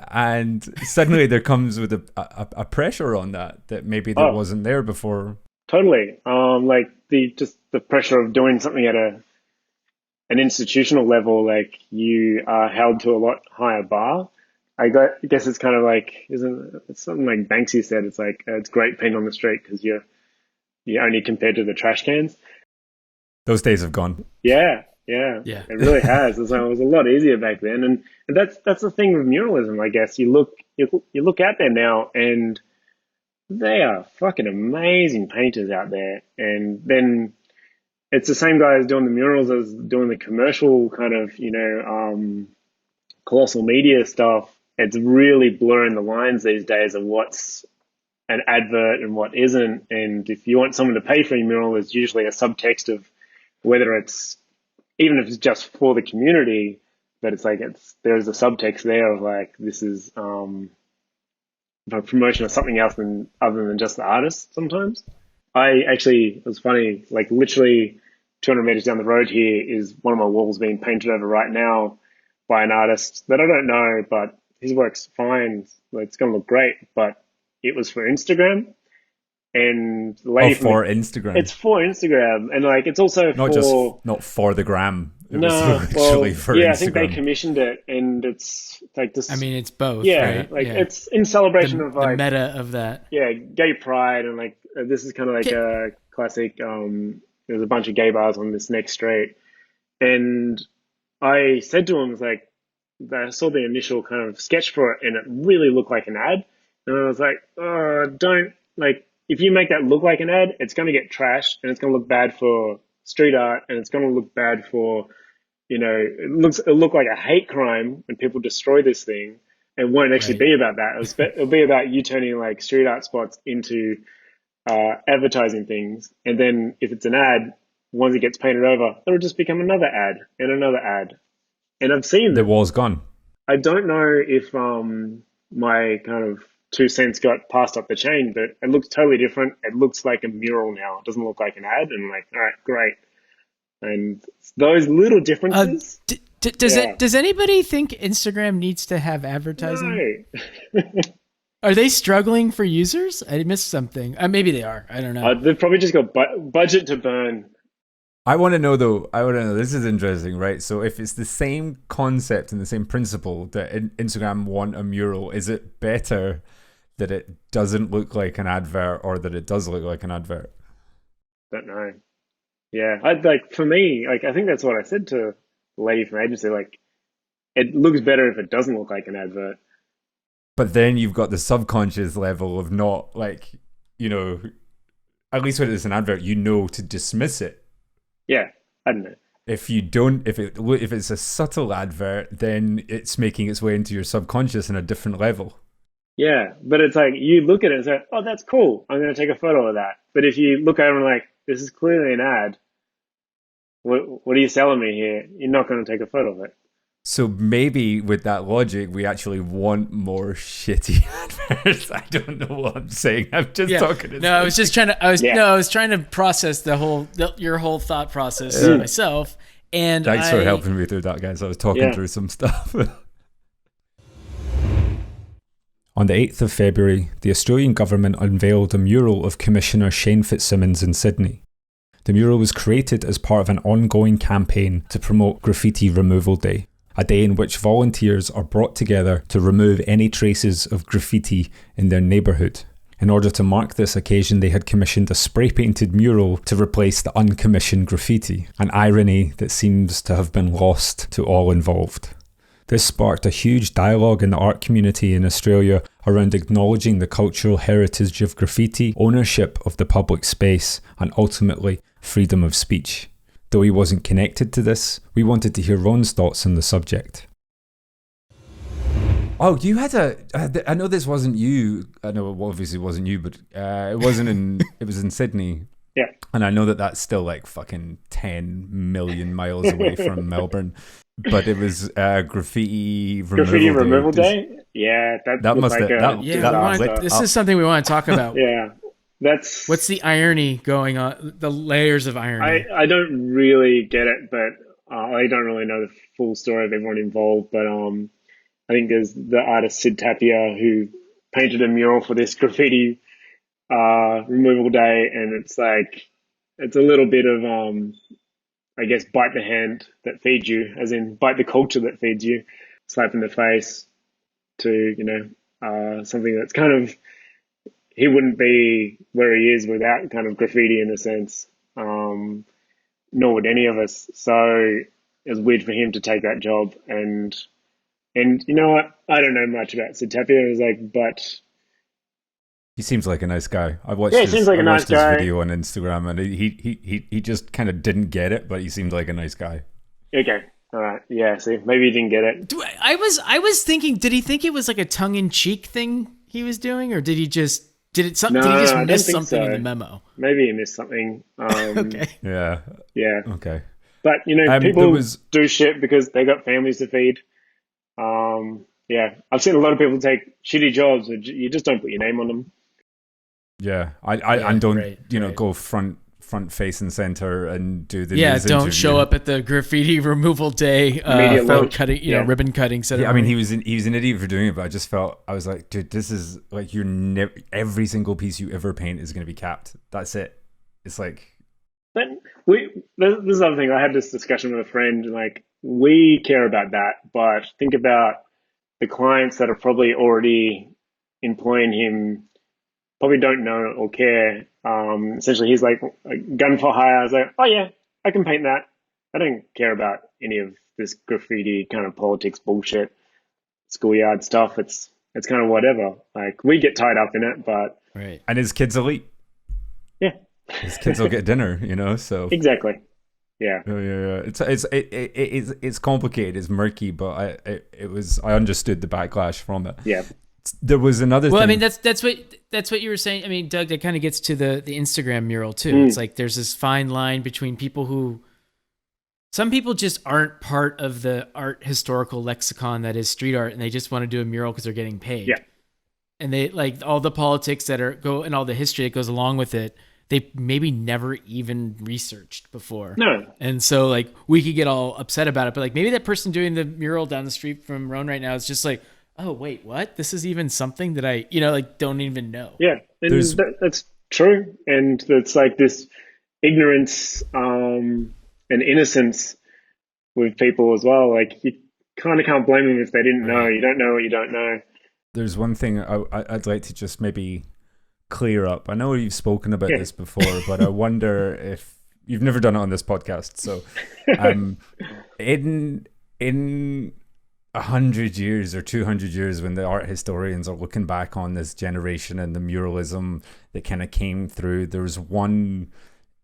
and suddenly there comes with a pressure on that maybe there wasn't there before. Totally. Like the pressure of doing something at an institutional level, like you are held to a lot higher bar. I guess it's kind of like, it's something like Banksy said, it's like, it's great paint on the street because you're only compared to the trash cans. Those days have gone. Yeah. It really has. It was a lot easier back then. And that's the thing with muralism, I guess. You look out there now, and they are fucking amazing painters out there. And then it's the same guys doing the murals as doing the commercial kind of, colossal media stuff. It's really blurring the lines these days of what's an advert and what isn't. And if you want someone to pay for your mural, there's usually a subtext of whether it's, even if it's just for the community, but it's like there's a subtext there of like, this is a promotion of something else other than just the artist sometimes. It was funny, like literally 200 meters down the road here is one of my walls being painted over right now by an artist that I don't know, but his work's fine. It's going to look great, but it was for Instagram. And the lady Instagram. It's for Instagram, and like it's also not for the gram. For Instagram. I think they commissioned it, and it's like this. I mean, it's both. Yeah, right? It's in celebration of like the meta of that. Yeah, gay pride, and like this is kind of like a classic. There's a bunch of gay bars on this next street, and I said to him, like, I saw the initial kind of sketch for it, and it really looked like an ad, and I was like, oh, don't like. If you make that look like an ad, it's going to get trashed, and it's going to look bad for street art, and it's going to look bad for, it'll look like a hate crime when people destroy this thing. It won't actually be about that. It'll be about you turning like street art spots into advertising things. And then if it's an ad, once it gets painted over, it'll just become another ad and another ad. And I've seen the wall's gone. I don't know if my kind of 2 cents got passed up the chain, but it looks totally different. It looks like a mural now. It doesn't look like an ad. And I'm like, all right, great. And those little differences. Does anybody think Instagram needs to have advertising? No. Are they struggling for users? I missed something. Maybe they are. I don't know. They've probably just got budget to burn. I want to know though. This is interesting, right? So if it's the same concept and the same principle that Instagram want a mural, is it better that it doesn't look like an advert or that it does look like an advert? Don't know. Yeah, for me, like I think that's what I said to the lady from the agency. Like, it looks better if it doesn't look like an advert. But then you've got the subconscious level of not like, at least when it's an advert, to dismiss it. Yeah, I don't know. If it's a subtle advert, then it's making its way into your subconscious in a different level. Yeah, but it's like you look at it and say, "Oh, that's cool. I'm going to take a photo of that." But if you look at it and like, "This is clearly an ad. What are you selling me here?" You're not going to take a photo of it. So maybe with that logic, we actually want more shitty adverts. I don't know what I'm saying. I'm just talking. I was just trying to. I was trying to process your whole thought process myself. And thanks for helping me through that, guys. I was talking through some stuff. On the 8th of February, the Australian government unveiled a mural of Commissioner Shane Fitzsimmons in Sydney. The mural was created as part of an ongoing campaign to promote Graffiti Removal Day, a day in which volunteers are brought together to remove any traces of graffiti in their neighbourhood. In order to mark this occasion, they had commissioned a spray-painted mural to replace the uncommissioned graffiti, an irony that seems to have been lost to all involved. This sparked a huge dialogue in the art community in Australia around acknowledging the cultural heritage of graffiti, ownership of the public space, and ultimately freedom of speech. Though he wasn't connected to this, we wanted to hear Ron's thoughts on the subject. Oh, you had I know this wasn't you. I know it obviously wasn't you, but it wasn't in. It was in Sydney. Yeah. And I know that's still like fucking 10 million miles away from Melbourne. But it was Graffiti Removal Day. Yeah, that must like have. This is something we want to talk about. Yeah, what's the irony going on? The layers of irony. I don't really get it, but I don't really know the full story of everyone involved. But I think there's the artist Sid Tapia who painted a mural for this Graffiti Removal Day, and it's a little bit of I guess bite the hand that feeds you, as in bite the culture that feeds you, slap in the face to, something that's kind of, he wouldn't be where he is without kind of graffiti in a sense, nor would any of us. So it was weird for him to take that job. And you know what? I don't know much about Sid Tapia. It was but He seems like a nice guy. I watched Yeah, he seems like a nice guy. his video on Instagram, and he just kind of didn't get it, but he seemed like a nice guy. Okay. All right. Yeah. See, maybe he didn't get it. I was thinking, did he think it was like a tongue-in-cheek thing he was doing, or did he just miss something in the memo? Maybe he missed something. Okay. Yeah. Yeah. Okay. But people do shit because they got families to feed. Yeah, I've seen a lot of people take shitty jobs. You just don't put your name on them. Yeah, I don't go front face and center and do the news don't interview. Show up at the graffiti removal day for cutting, ribbon cutting ceremony. Yeah, I mean he was an idiot for doing it, but I was like, dude, this is like every single piece you ever paint is going to be capped. That's it. It's like. But this is the other thing. I had this discussion with a friend. Like, we care about that, but think about the clients that are probably already employing him. Probably don't know or care. Essentially, he's like a gun for hire. I was like, oh yeah, I can paint that. I don't care about any of this graffiti kind of politics bullshit, schoolyard stuff. It's kind of whatever. Like, we get tied up in it, but right. And his kid's elite. Yeah, his kids will get dinner. So exactly. Yeah. Yeah. It's complicated. It's murky, but I understood the backlash from it. Yeah. There was another thing. Well, I mean, that's what you were saying. I mean, Doug, that kind of gets to the Instagram mural too. It's like there's this fine line between people who, some people just aren't part of the art historical lexicon that is street art, and they just want to do a mural because they're getting paid. Yeah. And they like all the politics that and all the history that goes along with it. They maybe never even researched before. No. And so like we could get all upset about it, but like maybe that person doing the mural down the street from RONE right now is just like, oh wait, what? This is even something that I, don't even know. Yeah, and that's true. And it's like this ignorance and innocence with people as well. Like, you kind of can't blame them if they didn't know. You don't know what you don't know. There's one thing I'd like to just maybe clear up. I know you've spoken about this before, but I wonder if you've never done it on this podcast. So, in 100 years or 200 years, when the art historians are looking back on this generation and the muralism that kind of came through, there's one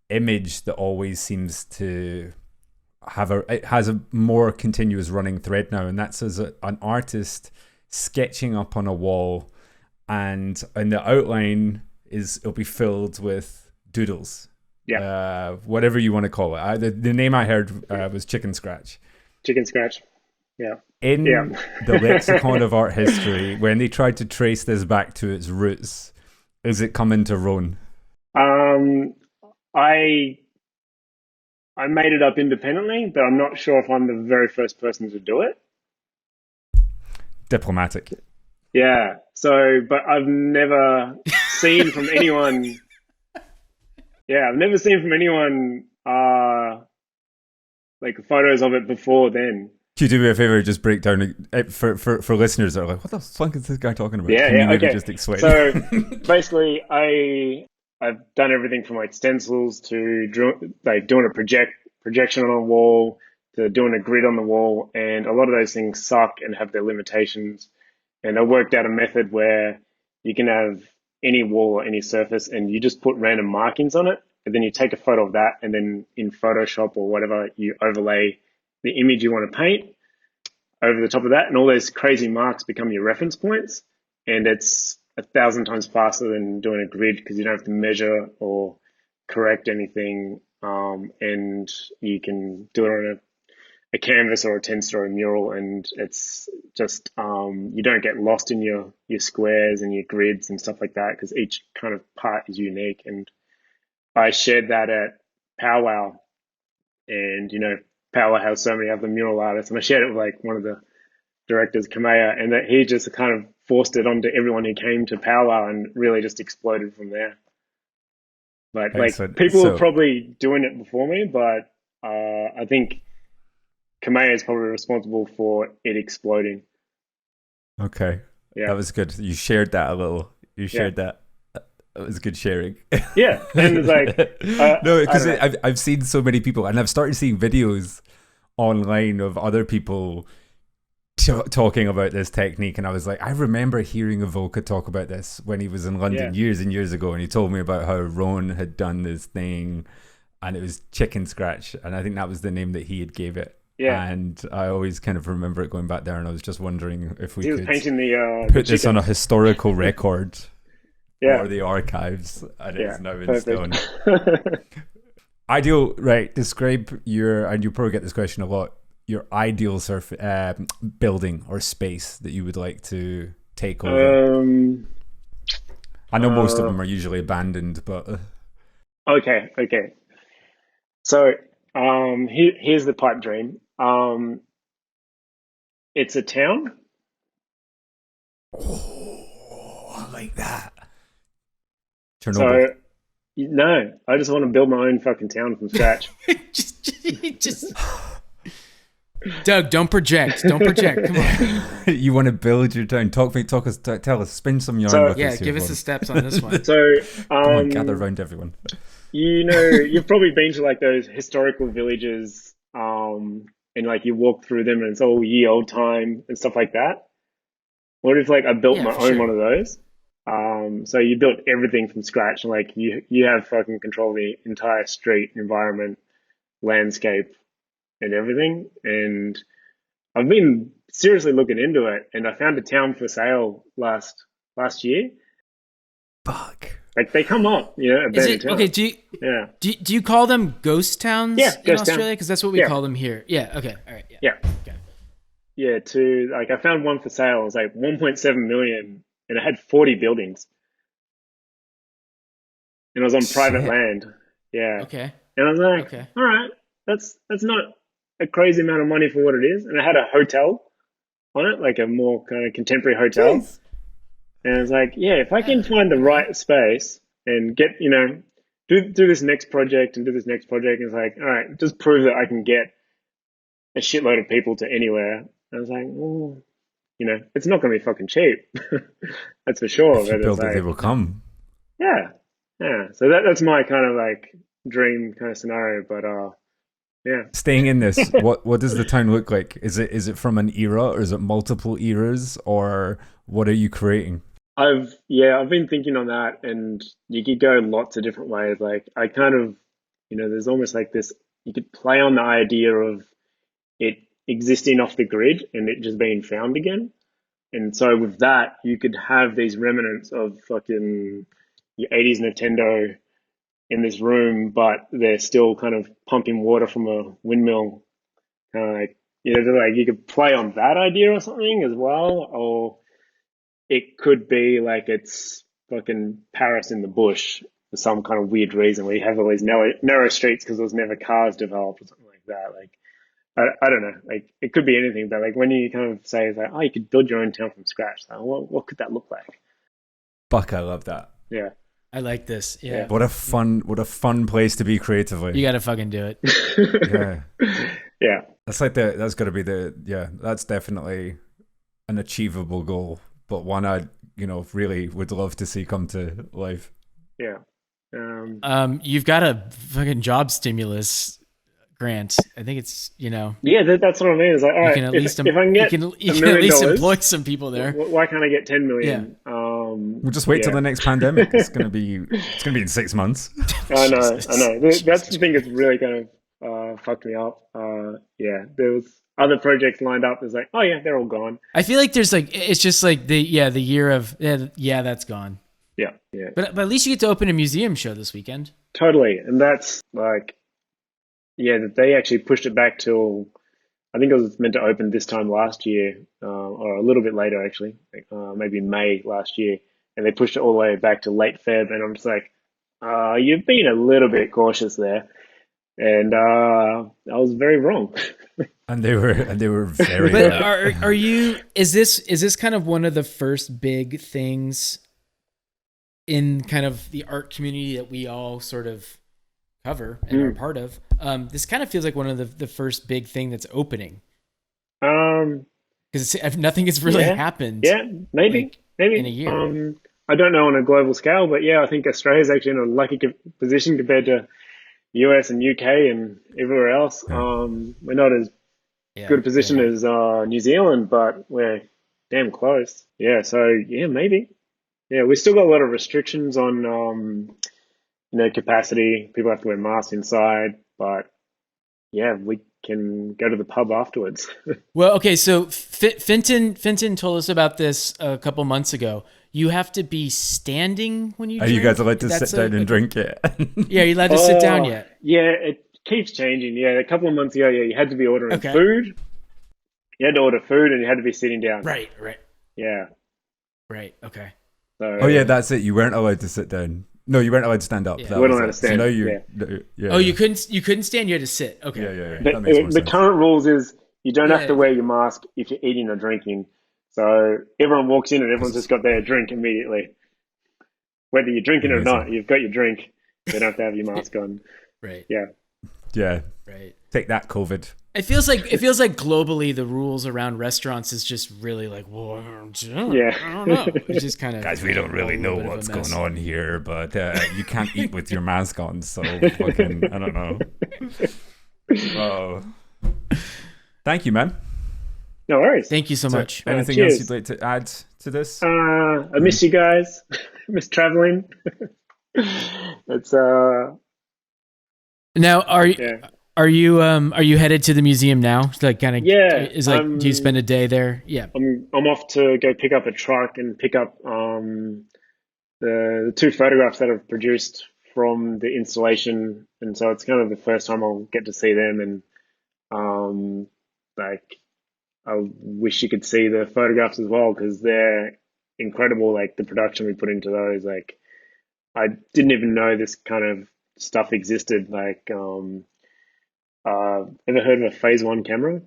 image that always seems to it has a more continuous running thread now, and that's as an artist sketching up on a wall, and in the outline it'll be filled with doodles. Whatever you want to call it. The name I heard was chicken scratch. Chicken scratch. Yeah. In the lexicon of art history, when they tried to trace this back to its roots, is it coming to RONE? I made it up independently, but I'm not sure if I'm the very first person to do it. Diplomatic. Yeah. So, but I've never seen from anyone. Yeah, I've never seen from anyone like photos of it before then. Could you do me a favor, just break down for listeners that are like, what the fuck is this guy talking about? Yeah, Can you maybe okay. just explain? So basically, I've done everything from like stencils to doing a projection on a wall to doing a grid on the wall, and a lot of those things suck and have their limitations. And I worked out a method where you can have any wall or any surface, and you just put random markings on it, and then you take a photo of that, and then in Photoshop or whatever, you overlay the image you want to paint over the top of that, and all those crazy marks become your reference points. And it's 1,000 times faster than doing a grid because you don't have to measure or correct anything, and you can do it on a canvas or a 10-story mural, and it's just you don't get lost in your squares and your grids and stuff like that, because each kind of part is unique. And I shared that at Powwow, and Powwow has so many other mural artists, and I shared it with like one of the directors, Kamea, and that he just kind of forced it onto everyone who came to Powwow, and really just exploded from there. But people were probably doing it before me, but I think Kamea is probably responsible for it exploding. Okay. Yeah. That was good. You shared that a little. You shared that. That was good sharing. Yeah. And it's like... no, because I've seen so many people, and I've started seeing videos online of other people talking about this technique, and I was like, I remember hearing Avoca talk about this when he was in London years and years ago, and he told me about how RONE had done this thing, and it was chicken scratch, and I think that was the name that he had gave it. Yeah. And I always kind of remember it going back there, and I was just wondering if we could painting put this on a historical record or the archives, and it's now in stone. Ideal, right? Describe your, and you probably get this question a lot, your ideal building or space that you would like to take over. I know most of them are usually abandoned, but... Okay. So here's the pipe dream. It's a town. Oh, I like that. Chernobyl. So, no, I just want to build my own fucking town from scratch. just Doug, don't project. Come on. You want to build your town? Tell us. Spin some yarn with us. Yeah, give us the steps on this one. So, come on, gather around everyone. You know, you've probably been to like those historical villages, and like you walk through them and it's all ye old time and stuff like that. What if like I built my own one of those? So you built everything from scratch, and like you have fucking control of the entire street, environment, landscape, and everything. And I've been seriously looking into it, and I found a town for sale last year. Fuck. Like they come up, you know. Okay, do you call them ghost towns in Australia? Because that's what we call them here. Yeah. Okay. All right. Yeah. Okay. Yeah. I found one for sale. It was like 1.7 million, and it had 40 buildings, and it was on private land. Yeah. Okay. And I was like, all right, that's not a crazy amount of money for what it is. And it had a hotel on it, like a more kind of contemporary hotel. Jeez. And I was like, yeah, if I can find the right space and get, you know, do this next project and do this next project, and it's like, all right, just prove that I can get a shitload of people to anywhere. And I was like, well, you know, it's not going to be fucking cheap. That's for sure. If you build it, they will come. Yeah. So that's my kind of like dream kind of scenario. But yeah. Staying in this, what does the town look like? Is it from an era, or is it multiple eras, or what are you creating? I've been thinking on that, and you could go lots of different ways. Like I kind of, you know, there's almost like this, you could play on the idea of it existing off the grid and it just being found again. And so with that, you could have these remnants of fucking your 80s Nintendo in this room, but they're still kind of pumping water from a windmill. Kind of like, you know, like you could play on that idea or something as well. Or it could be like it's fucking Paris in the bush for some kind of weird reason, where you have all these narrow streets because there was never cars developed or something like that. Like, I don't know. Like, it could be anything, but like when you kind of say, it's like, oh, you could build your own town from scratch. Like, what could that look like? Fuck, I love that. Yeah. I like this. Yeah. What a fun place to be creatively. You got to fucking do it. Yeah. That's got to be that's definitely an achievable goal, but one I, you know, really would love to see come to life. Yeah. You've got a fucking job stimulus grant. I think it's, you know. Yeah, that's what I mean. It's like, all right, if I can get you can at least employ some people there. Why can't I get 10 million? Yeah. We'll just wait till the next pandemic. It's gonna be in 6 months. I know. That's the thing that's really kind of fucked me up. There was other projects lined up. It's like, oh yeah, they're all gone. I feel like there's like, it's just like the year of that's gone. Yeah. But at least you get to open a museum show this weekend. Totally, and that's like, they actually pushed it back till, I think it was meant to open this time last year, or a little bit later actually, maybe May last year, and they pushed it all the way back to late Feb, and I'm just like, you've been a little bit cautious there, and I was very wrong. And they were very. But are you? Is this kind of one of the first big things in kind of the art community that we all sort of cover and are part of? This kind of feels like one of the first big thing that's opening. Because nothing has really happened. Yeah, maybe in a year. I don't know on a global scale, but I think Australia's actually in a lucky position compared to US and UK and everywhere else. We're not as good a position as New Zealand, but we're damn close. Yeah, so yeah, maybe. Yeah, we still got a lot of restrictions on capacity. People have to wear masks inside, but yeah, we can go to the pub afterwards. Well, okay, so Finton told us about this a couple months ago. You have to be standing when you drink? Are you guys allowed to sit down and drink yet? Yeah, you're allowed to sit down yet? Yeah, it keeps changing. Yeah, a couple of months ago, you had to be ordering food. You had to order food and you had to be sitting down. Right. Yeah. Right, okay. So, yeah, that's it. You weren't allowed to sit down. No, you weren't allowed to stand up. You weren't allowed to stand. So now you couldn't stand. You had to sit. Okay. Yeah. The current rules is you don't have to wear your mask if you're eating or drinking. So everyone walks in and everyone's just got their drink immediately. Whether you're drinking or not, you've got your drink. You don't have to have your mask on. Right. Yeah. Right. Take that, COVID. It feels like globally the rules around restaurants is just really like, well, I don't know. It's just kind of guys, we don't really know what's going on here, but you can't eat with your mask on, so fucking I don't know. Thank you, man. No worries. Thank you so much. Anything else you'd like to add to this? I miss you guys. Miss traveling. It's Now are you headed to the museum now? Like kind of do you spend a day there? Yeah. I'm off to go pick up a truck and pick up the two photographs that I've produced from the installation, and so it's kind of the first time I'll get to see them, and I wish you could see the photographs as well because they're incredible. Like the production we put into those, like I didn't even know this kind of stuff existed. Like, ever heard of a Phase 1 camera?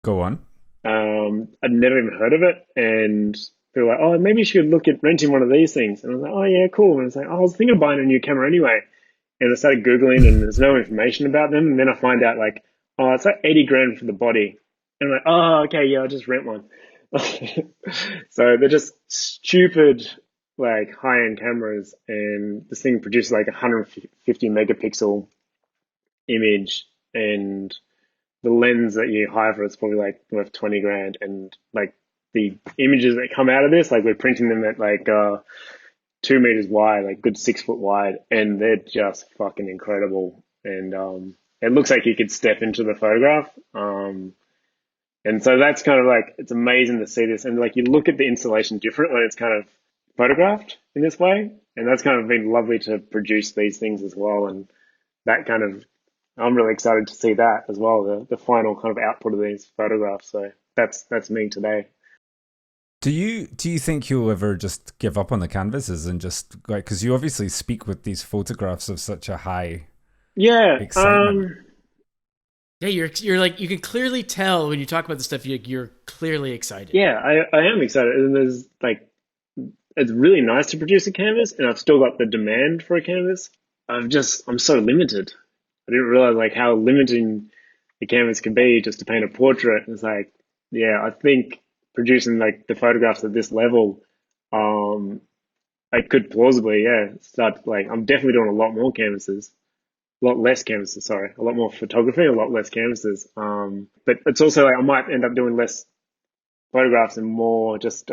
Go on. I'd never even heard of it, and they were like, "Oh, maybe you should look at renting one of these things." And I was like, "Oh yeah, cool." And I was like, "Oh, I was thinking of buying a new camera anyway." And I started Googling, and there's no information about them. And then I find out like, "Oh, it's like 80 grand for the body." And I'm like, "Oh, okay, yeah, I'll just rent one." So they're just stupid, like high-end cameras, and this thing produces like 150 megapixel image, and the lens that you hire for it's probably like worth 20 grand, and like the images that come out of this, like we're printing them at like 2 meters wide, like good 6 foot wide, and they're just fucking incredible. And it looks like you could step into the photograph, and so that's kind of like, it's amazing to see this, and like you look at the installation different when it's kind of photographed in this way, and that's kind of been lovely to produce these things as well. And that kind of, I'm really excited to see that as well, the final kind of output of these photographs. So that's me today. Do you think you'll ever just give up on the canvases and just like, because you obviously speak with these photographs of such a high excitement? Yeah, you're like, you can clearly tell when you talk about this stuff, you're clearly excited. Yeah, I am excited, and there's like, it's really nice to produce a canvas, and I've still got the demand for a canvas. I'm so limited. I didn't realize like how limiting the canvas can be just to paint a portrait. It's like, yeah, I think producing like the photographs at this level, I could plausibly, start like, I'm definitely doing a lot more canvases, a lot less canvases, sorry, a lot more photography, a lot less canvases. But it's also like, I might end up doing less photographs and more just,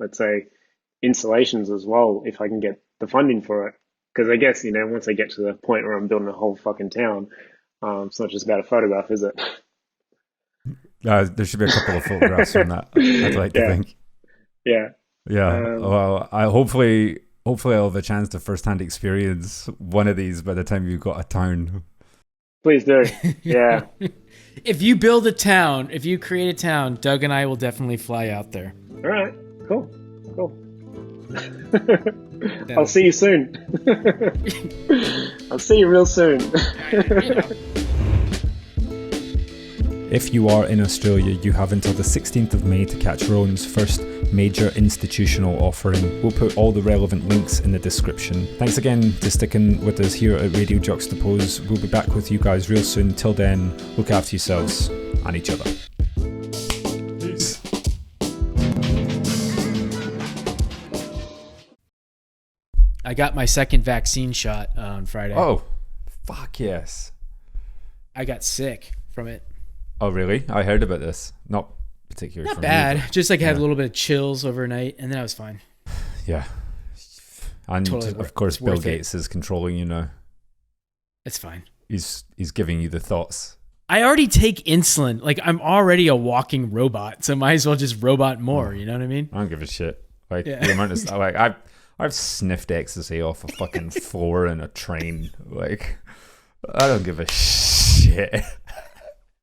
let's say, installations as well, if I can get the funding for it. Because I guess, once I get to the point where I'm building a whole fucking town, it's not just about a photograph, is it? There should be a couple of photographs from that, I'd like to think. Yeah. Well, I hopefully I'll have a chance to firsthand experience one of these by the time you've got a town. Please do. Yeah. If you build a town, if you create a town, Doug and I will definitely fly out there. All right. Cool. I'll see you soon. I'll see you real soon. If you are in Australia, you have until the 16th of May to catch RONE's first major institutional offering. We'll put all the relevant links in the description. Thanks again for sticking with us here at Radio Juxtapoz. We'll be back with you guys real soon. Till then, look after yourselves and each other. Peace. I got my second vaccine shot on Friday. Oh, fuck yes. I got sick from it. Oh, really? I heard about this. Not particularly. Not from bad. You, but, Just like had a little bit of chills overnight, and then I was fine. yeah. And Totally of course, it's Bill worth it. Gates is controlling you now. It's fine. He's giving you the thoughts. I already take insulin. Like, I'm already a walking robot, so might as well just robot more. You know what I mean? I don't give a shit. Like Yeah. the amount of like I've sniffed ecstasy off a fucking floor in a train. Like I don't give a shit.